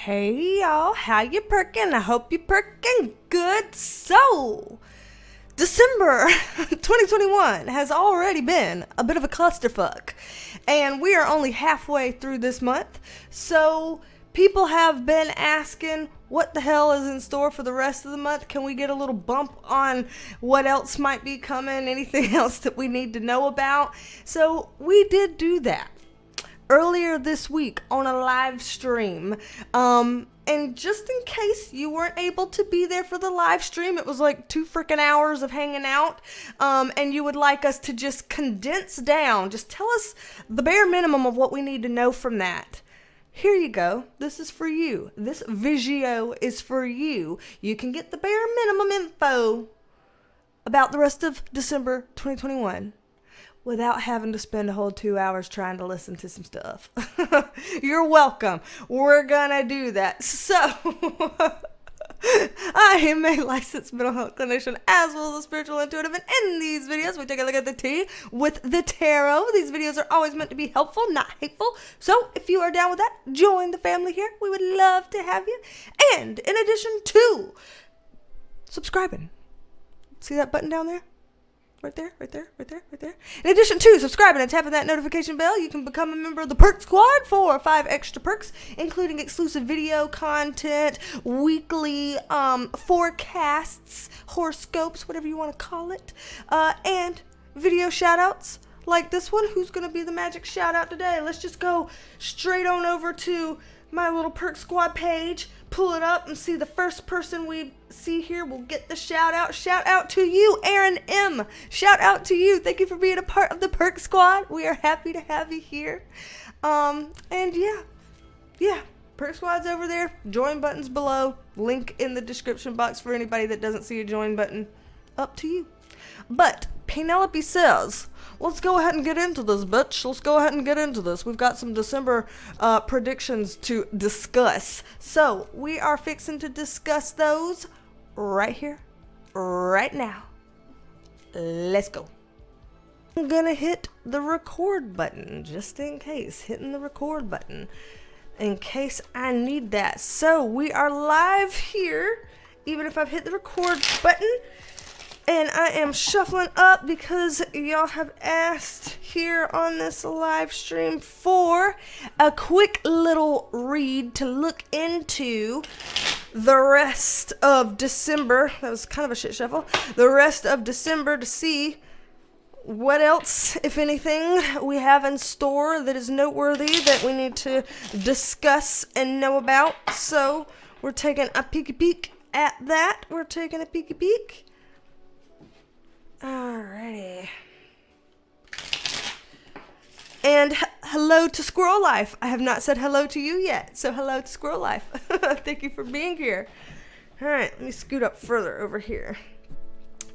Hey y'all, how you perking? I hope you perking good. So, December 2021 has already been a bit of a clusterfuck, and we are only halfway through this month. So, people have been asking what the hell is in store for the rest of the month. Can we get a little bump on what else might be coming? Anything else that we need to know about? So, we did do that earlier this week on a live stream. And just in case you weren't able to be there for the live stream, it was like 2 freaking hours of hanging out, and you would like us to just condense down, just tell us the bare minimum of what we need to know from that. Here you go. This is for you. This video is for you. You can get the bare minimum info about the rest of December 2021. Without having to spend a whole 2 hours trying to listen to some stuff. You're welcome. We're gonna do that. So, I am a licensed mental health clinician as well as a spiritual intuitive, and in these videos we take a look at the tea with the tarot. These videos are always meant to be helpful, not hateful. So, if you are down with that, join the family here. We would love to have you. And in addition to subscribing, see that button down there? Right there. In addition to subscribing and tapping that notification bell, you can become a member of the Perk Squad for 5 extra perks, including exclusive video content, weekly forecasts, horoscopes, whatever you want to call it, and video shout-outs like this one. Who's going to be the magic shout-out today? Let's just go straight on over to my little Perk Squad page, pull it up, and see the first person we see here will get the shout out. Shout out to you, Aaron M. Shout out to you. Thank you for being a part of the Perk Squad. We are happy to have you here. And yeah, Perk Squad's over there. Join button's below. Link in the description box for anybody that doesn't see a join button. Up to you. But Penelope says, let's go ahead and get into this, bitch. Let's go ahead and get into this. We've got some December predictions to discuss. So, we are fixing to discuss those right here, right now. Let's go. I'm gonna hit the record button, just in case. Hitting the record button, in case I need that. So, we are live here, even if I've hit the record button. And I am shuffling up because y'all have asked here on this live stream for a quick little read to look into the rest of December. That was kind of a shit shuffle. The rest of December to see what else, if anything, we have in store that is noteworthy that we need to discuss and know about. So we're taking a peeky peek at that. Alrighty. And hello to Squirrel Life. I have not said hello to you yet, so hello to Squirrel Life. Thank you for being here. Alright, let me scoot up further over here.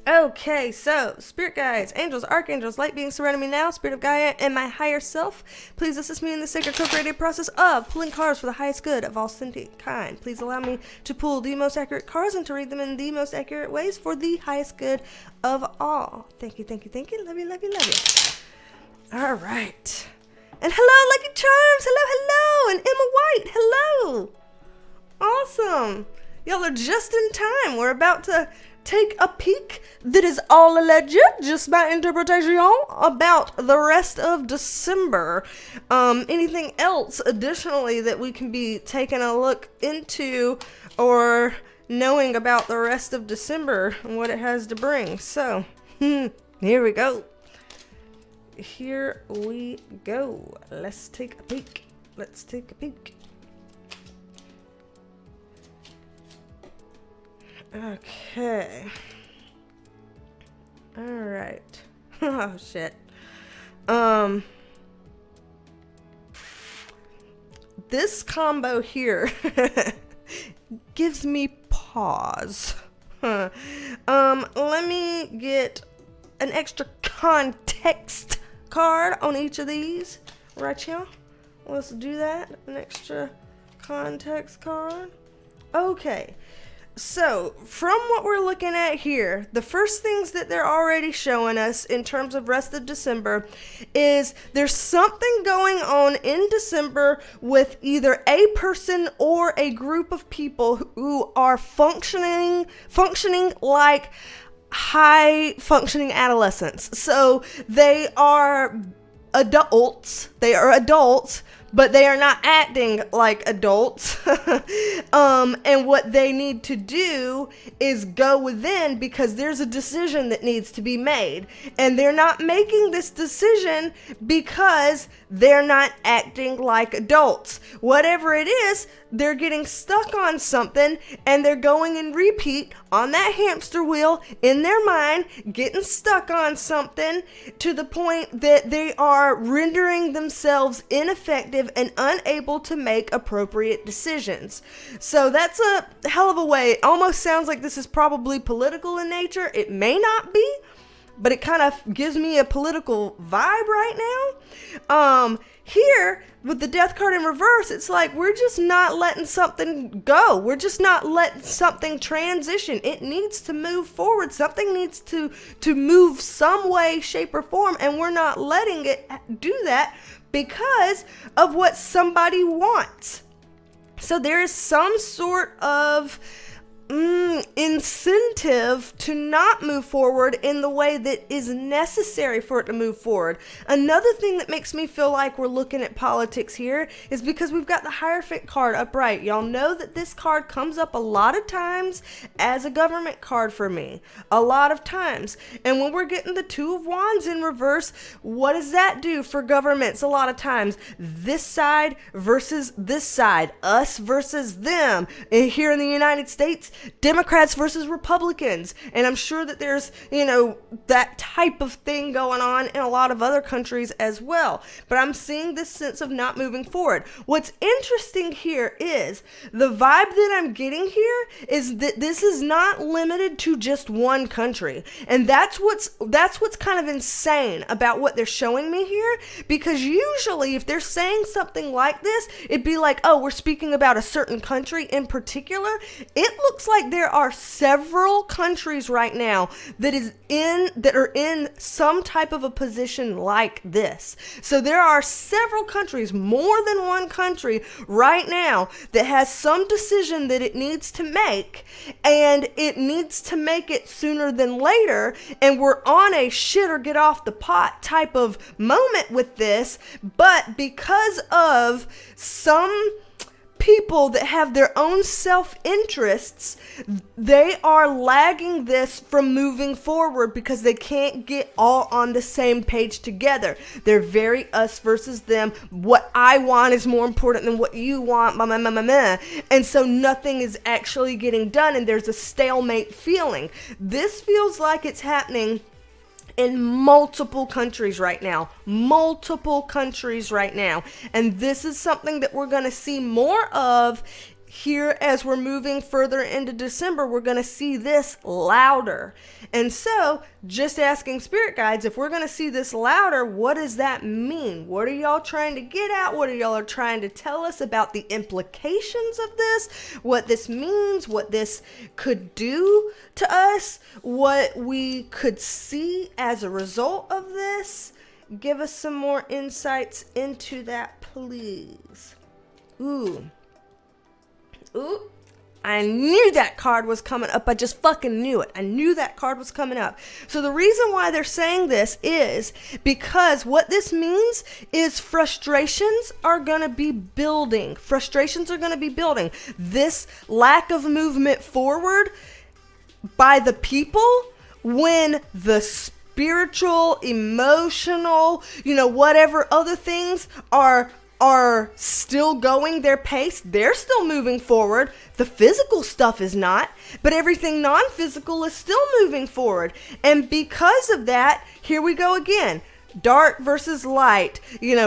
Okay, so, spirit guides, angels, archangels, light beings surrounding me now, spirit of Gaia, and my higher self, please assist me in the sacred co-creative process of pulling cards for the highest good of all sentient kind. Please allow me to pull the most accurate cards and to read them in the most accurate ways for the highest good of all. Thank you. Love you. All right. And hello, Lucky Charms. Hello. And Emma White. Hello. Awesome. Y'all are just in time. We're about to take a peek that is all alleged, just my interpretation, about the rest of December. Anything else additionally that we can be taking a look into or knowing about the rest of December and what it has to bring. So, here we go. Let's take a peek. Okay. Alright. Oh, shit. This combo here gives me pause. Let me get an extra context card on each of these. Right here. Let's do that. An extra context card. Okay. So, from what we're looking at here, the first things that they're already showing us in terms of rest of December is there's something going on in December with either a person or a group of people who are functioning like high functioning adolescents. So, they are adults, but they are not acting like adults. And what they need to do is go within, because there's a decision that needs to be made. And they're not making this decision because they're not acting like adults. Whatever it is, they're getting stuck on something, and they're going in repeat on that hamster wheel in their mind, getting stuck on something to the point that they are rendering themselves ineffective and unable to make appropriate decisions. So that's a hell of a way. It almost sounds like this is probably political in nature. It may not be, but it kind of gives me a political vibe right now. Here, with the death card in reverse, it's like we're just not letting something go. We're just not letting something transition. It needs to move forward. Something needs to move some way, shape, or form, and we're not letting it do that because of what somebody wants. So there is some sort of incentive to not move forward in the way that is necessary for it to move forward. Another thing that makes me feel like we're looking at politics here is because we've got the Hierophant card upright. Y'all know that this card comes up a lot of times as a government card for me. A lot of times. And when we're getting the Two of Wands in reverse, what does that do for governments a lot of times? This side versus this side. Us versus them. And here in the United States, Democrats versus Republicans. And I'm sure that there's, that type of thing going on in a lot of other countries as well. But I'm seeing this sense of not moving forward. What's interesting here is the vibe that I'm getting here is that this is not limited to just one country. And that's what's kind of insane about what they're showing me here. Because usually if they're saying something like this, it'd be like, oh, we're speaking about a certain country in particular. It looks like there are several countries right now that are in some type of a position like this. So there are several countries, more than one country right now, that has some decision that it needs to make, and it needs to make it sooner than later. And we're on a shit or get off the pot type of moment with this, but because of some people that have their own self-interests, they are lagging this from moving forward because they can't get all on the same page together. They're very us versus them. What I want is more important than what you want. And so nothing is actually getting done, and there's a stalemate feeling. This feels like it's happening in multiple countries right now. And this is something that we're going to see more of here as we're moving further into December. We're going to see this louder. And so, just asking spirit guides, if we're going to see this louder, what does that mean? What are y'all trying to get at? What are y'all trying to tell us about the implications of this? What this means? What this could do to us? What we could see as a result of this? Give us some more insights into that, please. Ooh, I knew that card was coming up. I just fucking knew it. I knew that card was coming up. So the reason why they're saying this is because what this means is frustrations are going to be building. This lack of movement forward by the people when the spiritual, emotional, whatever other things are still going their pace. They're still moving forward. The physical stuff is not, but everything non-physical is still moving forward. And because of that, here we go again. Dark versus light,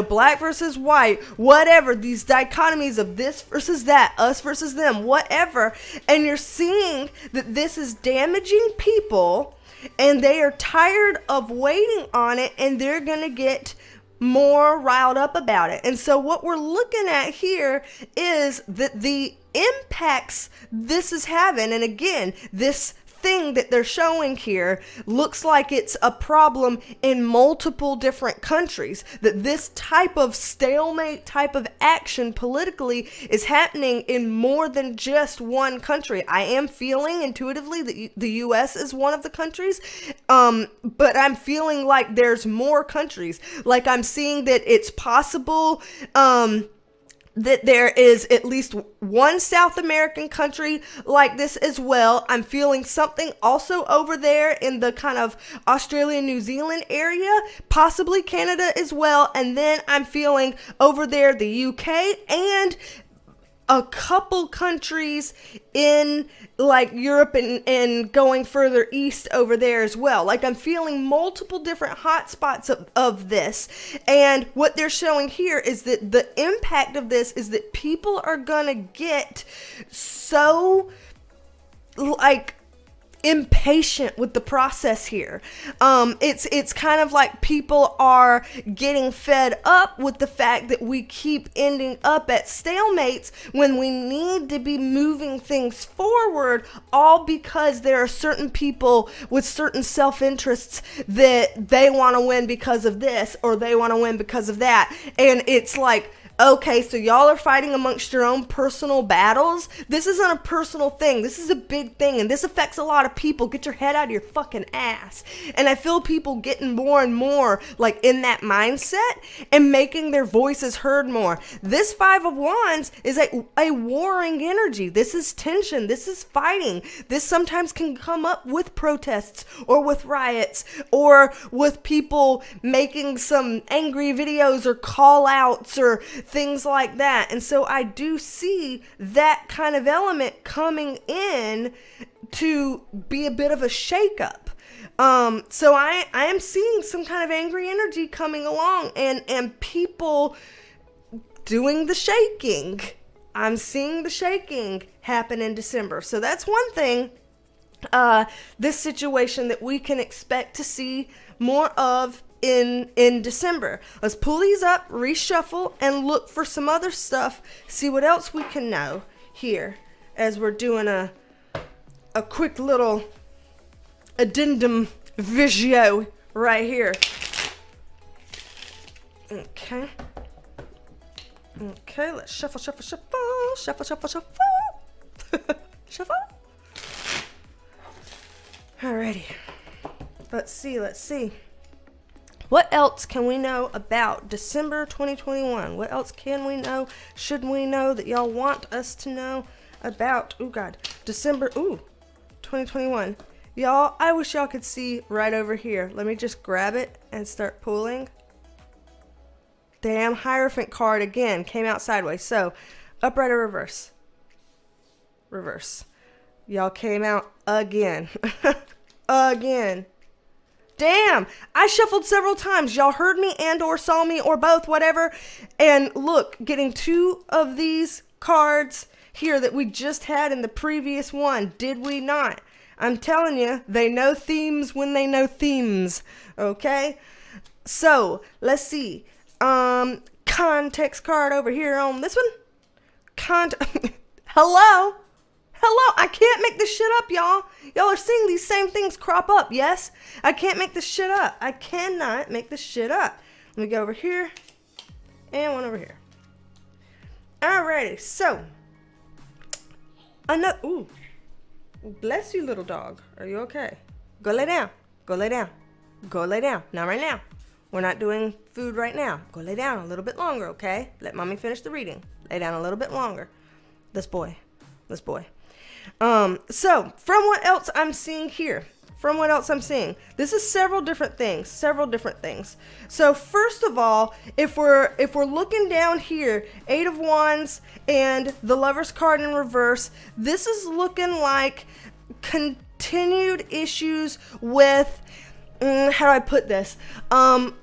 black versus white, whatever, these dichotomies of this versus that, us versus them, whatever. And you're seeing that this is damaging people, and they are tired of waiting on it, and they're going to get more riled up about it. And so what we're looking at here is that the impacts this is having, and again, this thing that they're showing here looks like it's a problem in multiple different countries, that this type of stalemate type of action politically is happening in more than just one country. I am feeling intuitively that the US is one of the countries, but I'm feeling like there's more countries. Like I'm seeing that it's possible that there is at least one South American country like this as well. I'm feeling something also over there in the kind of Australia, New Zealand area, possibly Canada as well. And then I'm feeling over there the UK and a couple countries in like Europe and going further east over there as well. Like I'm feeling multiple different hotspots of this. And what they're showing here is that the impact of this is that people are gonna get so like impatient with the process here. It's kind of like people are getting fed up with the fact that we keep ending up at stalemates when we need to be moving things forward, all because there are certain people with certain self-interests that they want to win because of this or they want to win because of that. And it's like, okay, so y'all are fighting amongst your own personal battles. This isn't a personal thing. This is a big thing, and this affects a lot of people. Get your head out of your fucking ass. And I feel people getting more and more like in that mindset and making their voices heard more. This Five of Wands is a warring energy. This is tension. This is fighting. This sometimes can come up with protests or with riots or with people making some angry videos or call outs or things like that. And so I do see that kind of element coming in to be a bit of a shakeup. So I am seeing some kind of angry energy coming along and people doing the shaking. I'm seeing the shaking happen in December. So that's one thing, this situation that we can expect to see more of in December. Let's pull these up, reshuffle, and look for some other stuff. See what else we can know here as we're doing a quick little addendum video right here. Okay. Okay, let's shuffle. Shuffle. Alrighty. Let's see. What else can we know about December 2021? What else can we know? Should we know that y'all want us to know about, December, 2021. Y'all, I wish y'all could see right over here. Let me just grab it and start pulling. Damn, Hierophant card again came out sideways. So, upright or reverse? Reverse. Y'all came out again. Again. Damn, I shuffled several times. Y'all heard me and or saw me or both, whatever. And look, getting two of these cards here that we just had in the previous one. Did we not? I'm telling you, they know themes when they know themes. Okay? So, let's see. Context card over here on this one. Hello? Hello, I can't make this shit up, y'all. Y'all are seeing these same things crop up, yes? I can't make this shit up. I cannot make this shit up. Let me go over here and one over here. Alrighty, so. Ooh, bless you, little dog. Are you okay? Go lay down. Go lay down. Go lay down. Not right now. We're not doing food right now. Go lay down a little bit longer, okay? Let mommy finish the reading. Lay down a little bit longer. This boy. So from what else I'm seeing here, this is several different things. So first of all, if we're looking down here, 8 of Wands and the Lover's card in reverse, this is looking like continued issues with, how do I put this? I'll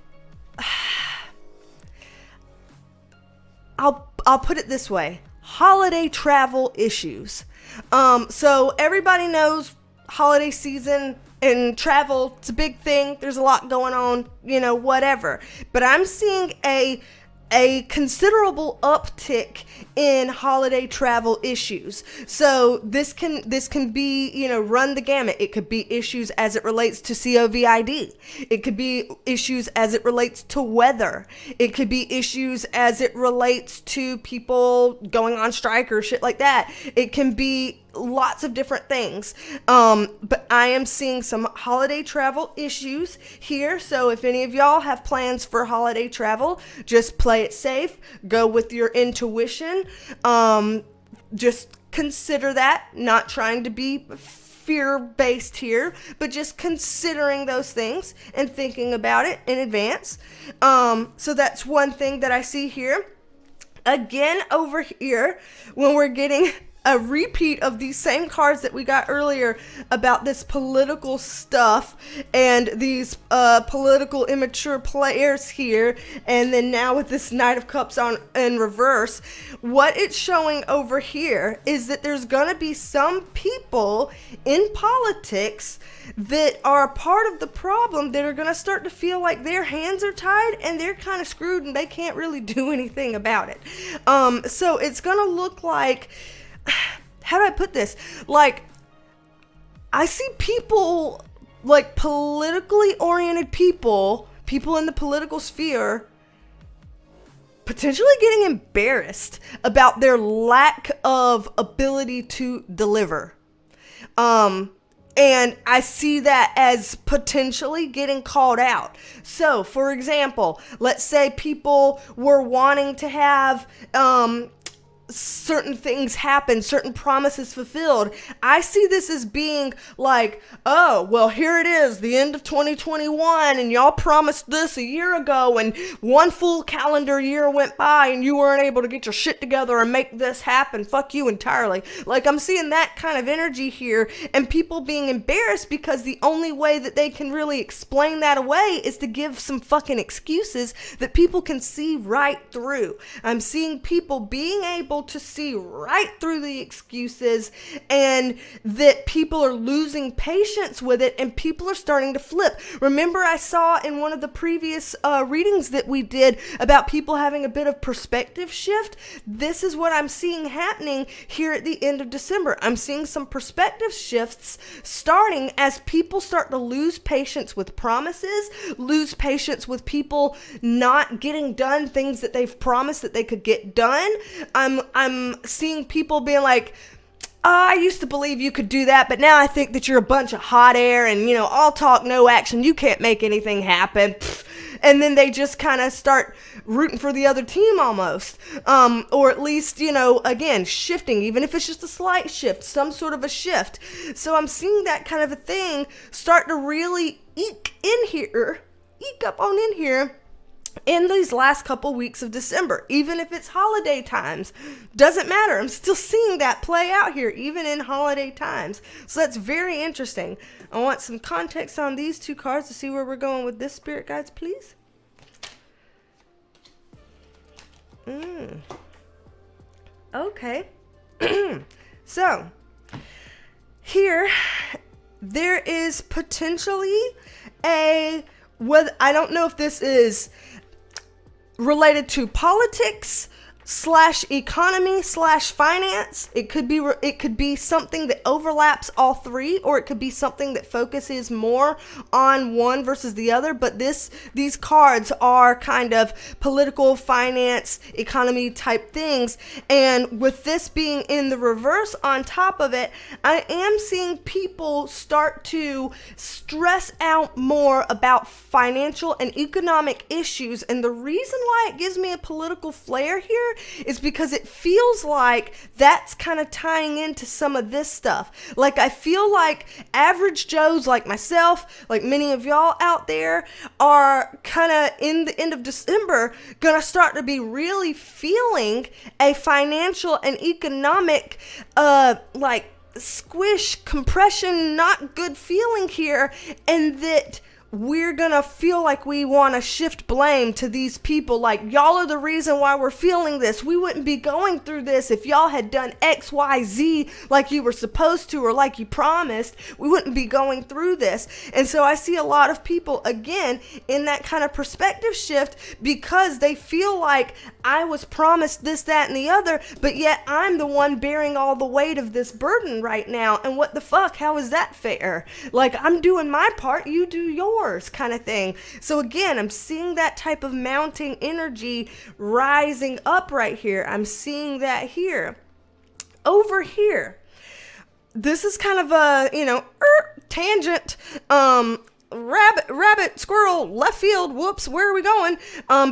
put it this way. Holiday travel issues. So everybody knows holiday season and travel, it's a big thing. There's a lot going on, whatever. But I'm seeing a considerable uptick in holiday travel issues. So this can be, run the gamut. It could be issues as it relates to COVID. It could be issues as it relates to weather. It could be issues as it relates to people going on strike or shit like that. It can be lots of different things. But I am seeing some holiday travel issues here. So if any of y'all have plans for holiday travel, just play it safe. Go with your intuition. Just consider that. Not trying to be fear-based here, but just considering those things and thinking about it in advance. So that's one thing that I see here. Again, over here, when we're getting a repeat of these same cards that we got earlier about this political stuff and these political immature players here, and then now with this Knight of Cups on in reverse, what it's showing over here is that there's gonna be some people in politics that are part of the problem that are gonna start to feel like their hands are tied and they're kind of screwed and they can't really do anything about it. So it's gonna look like, how do I put this? Like, I see people, like politically oriented people in the political sphere, potentially getting embarrassed about their lack of ability to deliver. And I see that as potentially getting called out. So, for example, let's say people were wanting to have, certain things happen, certain promises fulfilled. I see this as being like, oh, well, here it is, the end of 2021, and y'all promised this a year ago, and one full calendar year went by, and you weren't able to get your shit together and make this happen. Fuck you entirely. Like, I'm seeing that kind of energy here, and people being embarrassed because the only way that they can really explain that away is to give some fucking excuses that people can see right through. I'm seeing people being able to see right through the excuses, and that people are losing patience with it, and people are starting to flip. Remember, I saw in one of the previous readings that we did about people having a bit of perspective shift. This is what I'm seeing happening here at the end of December. I'm seeing some perspective shifts starting as people start to lose patience with promises, lose patience with people not getting done things that they've promised that they could get done. I'm seeing people being like, oh, I used to believe you could do that, but now I think that you're a bunch of hot air and, all talk, no action. You can't make anything happen. And then they just kind of start rooting for the other team almost. Or at least, again, shifting, even if it's just a slight shift, some sort of a shift. So I'm seeing that kind of a thing start to really eke up on in here in these last couple weeks of December. Even if it's holiday times, doesn't matter. I'm still seeing that play out here, even in holiday times. So that's very interesting. I want some context on these two cards to see where we're going with this, spirit guides, please. Okay. So here there is potentially I don't know if this is related to politics / economy / finance. It could be something that overlaps all three, or it could be something that focuses more on one versus the other. But these cards are kind of political, finance, economy type things. And with this being in the reverse on top of it, I am seeing people start to stress out more about financial and economic issues. And the reason why it gives me a political flair here is because it feels like that's kind of tying into some of this stuff. Like, I feel like average Joes like myself, like many of y'all out there, are kind of in the end of December gonna start to be really feeling a financial and economic squish, compression, not good feeling here, and that we're gonna feel like we want to shift blame to these people, like y'all are the reason why we're feeling this. We wouldn't be going through this if y'all had done XYZ like you were supposed to or like you promised. We wouldn't be going through this. And so I see a lot of people again in that kind of perspective shift because they feel like I was promised this, that, and the other, but yet I'm the one bearing all the weight of this burden right now. And what the fuck? How is that fair? Like, I'm doing my part, you do yours, kind of thing. So again, I'm seeing that type of mounting energy rising up right here. I'm seeing that here. Over here, this is kind of a, tangent, rabbit, squirrel, left field, whoops, where are we going?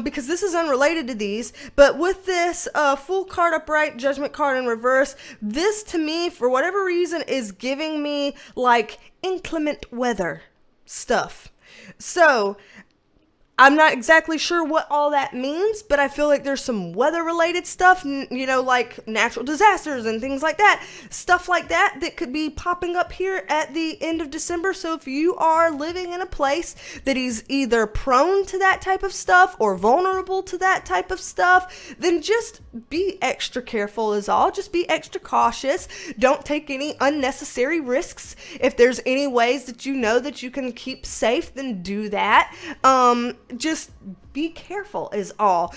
Because this is unrelated to these, but with this Fool card upright, Judgment card in reverse, this to me, for whatever reason, is giving me like inclement weather stuff. So I'm not exactly sure what all that means, but I feel like there's some weather-related stuff, like natural disasters and things like that. Stuff like that could be popping up here at the end of December. So if you are living in a place that is either prone to that type of stuff or vulnerable to that type of stuff, then just be extra careful is all. Just be extra cautious. Don't take any unnecessary risks. If there's any ways that you know that you can keep safe, then do that. Just be careful is all,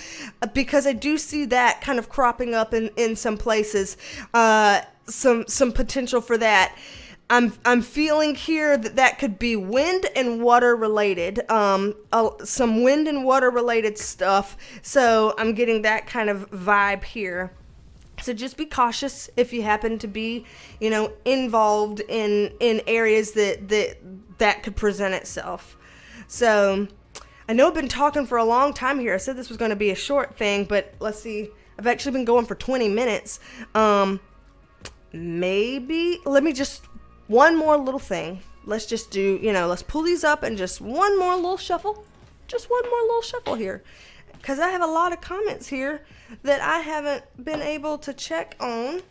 because I do see that kind of cropping up in some places, some potential for that. I'm feeling here that could be wind and water related, some wind and water related stuff. So I'm getting that kind of vibe here. So just be cautious if you happen to be, involved in areas that could present itself. So I know I've been talking for a long time here. I said this was going to be a short thing, but let's see. I've actually been going for 20 minutes. Maybe, let me just, one more little thing. Let's just do, let's pull these up and just one more little shuffle. Just one more little shuffle here. Because I have a lot of comments here that I haven't been able to check on.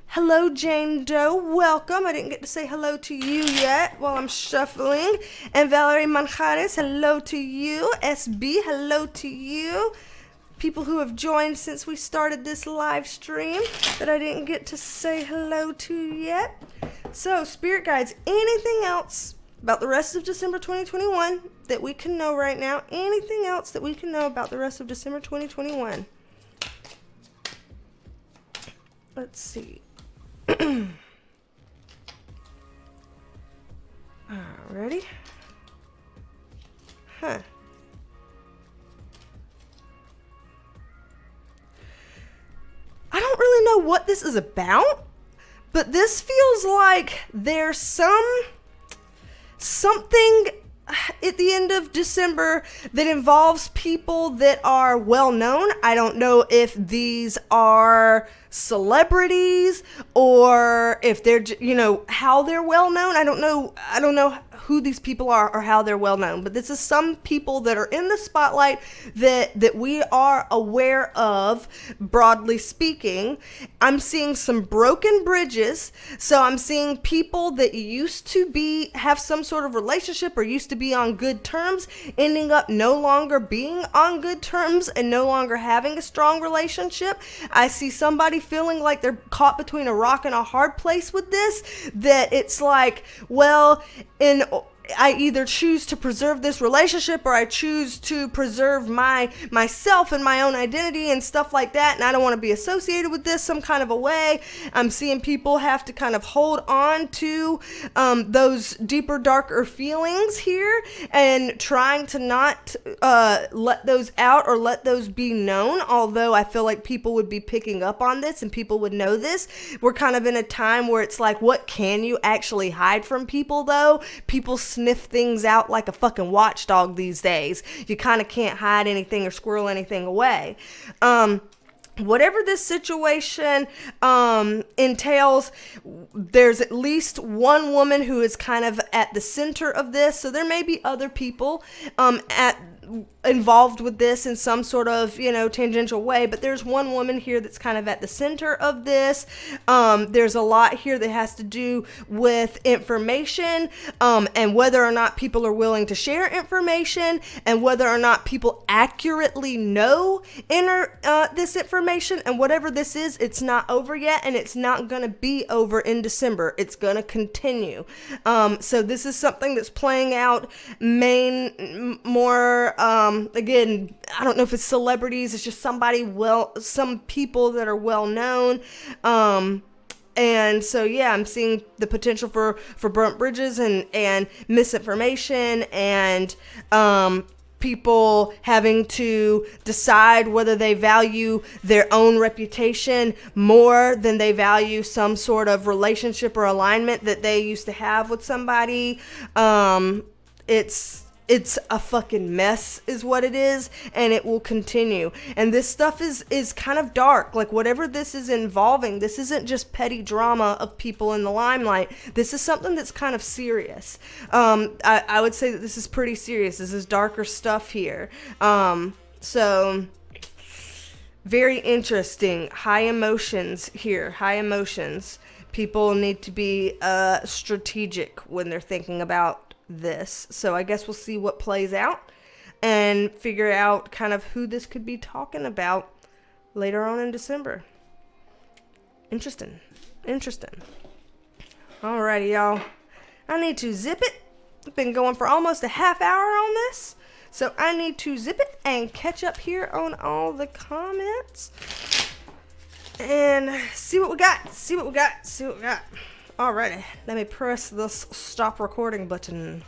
Hello, Jane Doe. Welcome. I didn't get to say hello to you yet while I'm shuffling. And Valerie Manjares, hello to you. SB, hello to you. People who have joined since we started this live stream that I didn't get to say hello to yet. So, Spirit Guides, anything else about the rest of December 2021 that we can know right now? Anything else that we can know about the rest of December 2021? Let's see. Alrighty. Huh. I don't really know what this is about, but this feels like there's something at the end of December that involves people that are well known. I don't know if these are celebrities or if they're, how they're well known. I don't know who these people are or how they're well known, but this is some people that are in the spotlight that we are aware of, broadly speaking. I'm seeing some broken bridges. So I'm seeing people that used to have some sort of relationship or used to be on good terms, ending up no longer being on good terms and no longer having a strong relationship. I see somebody feeling like they're caught between a rock and a hard place with this, that it's like, well, I either choose to preserve this relationship or I choose to preserve myself and my own identity and stuff like that, and I don't want to be associated with this some kind of a way. I'm seeing people have to kind of hold on to those deeper, darker feelings here and trying to not let those out or let those be known, although I feel like people would be picking up on this and people would know this. We're kind of in a time where it's like, what can you actually hide from people, though? People sniff things out like a fucking watchdog these days. You kind of can't hide anything or squirrel anything away. whatever this situation entails, there's at least one woman who is kind of at the center of this. So there may be other people involved with this in some sort of, tangential way, but there's one woman here that's kind of at the center of this. There's a lot here that has to do with information, and whether or not people are willing to share information, and whether or not people accurately know this information. And whatever this is, it's not over yet, and it's not going to be over in December. It's going to continue. So this is something that's playing out more, again, I don't know if it's celebrities, it's just some people that are well known. And so, yeah, I'm seeing the potential for burnt bridges and misinformation and, people having to decide whether they value their own reputation more than they value some sort of relationship or alignment that they used to have with somebody. It's a fucking mess is what it is, and it will continue. And this stuff is kind of dark. Like, whatever this is involving, this isn't just petty drama of people in the limelight. This is something that's kind of serious. I would say that this is pretty serious. This is darker stuff here. So very interesting. High emotions here. High emotions. People need to be strategic when they're thinking about this. So I guess we'll see what plays out and figure out kind of who this could be talking about later on in December. Interesting. Alrighty, y'all. I need to zip it. I've been going for almost a half hour on this, so I need to zip it and catch up here on all the comments and see what we got. Alrighty, let me press this stop recording button.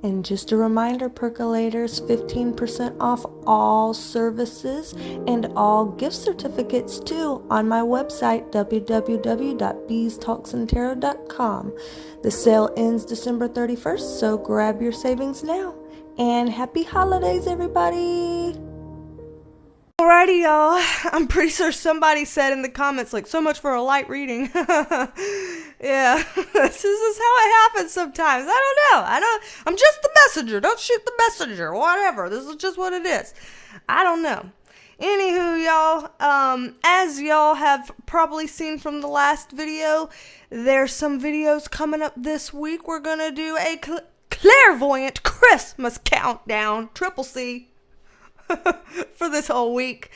And just a reminder, percolators, 15% off all services and all gift certificates too on my website, www.BeasTalksAndTarot.com. The sale ends December 31st, so grab your savings now. And happy holidays, everybody! Alrighty, y'all. I'm pretty sure somebody said in the comments, like, so much for a light reading. Yeah, this is how it happens sometimes. I don't know. I'm just the messenger. Don't shoot the messenger. Whatever. This is just what it is. I don't know. Anywho, y'all, as y'all have probably seen from the last video, there's some videos coming up this week. We're going to do a clairvoyant Christmas countdown, triple C. For this whole week,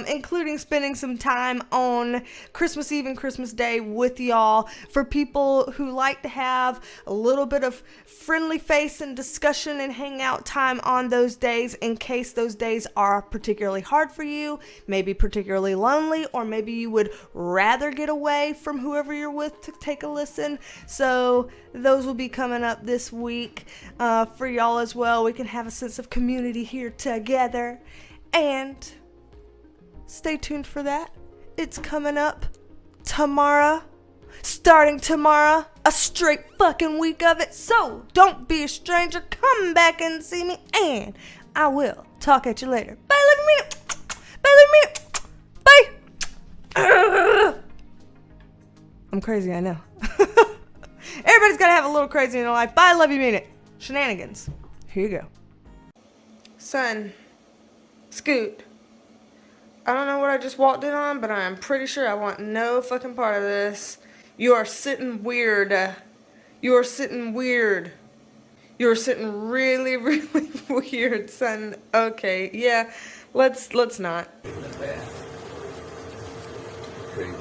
including spending some time on Christmas Eve and Christmas Day with y'all. For people who like to have a little bit of friendly face and discussion and hangout time on those days, in case those days are particularly hard for you, maybe particularly lonely, or maybe you would rather get away from whoever you're with to take a listen. So those will be coming up this week for y'all as well. We can have a sense of community here together. And stay tuned for that. It's coming up tomorrow. Starting tomorrow. A straight fucking week of it. So don't be a stranger. Come back and see me. And I will talk at you later. Bye, love you, mean it. Bye, love you, mean it. Bye. I'm crazy, I know. Everybody's got to have a little crazy in their life. Bye, love you, mean it. Shenanigans. Here you go. Son. Scoot. I don't know what I just walked in on, but I'm pretty sure I want no fucking part of this. You are sitting weird. You are sitting weird. You are sitting really, really weird, son. Okay, yeah. Let's not. Crazy.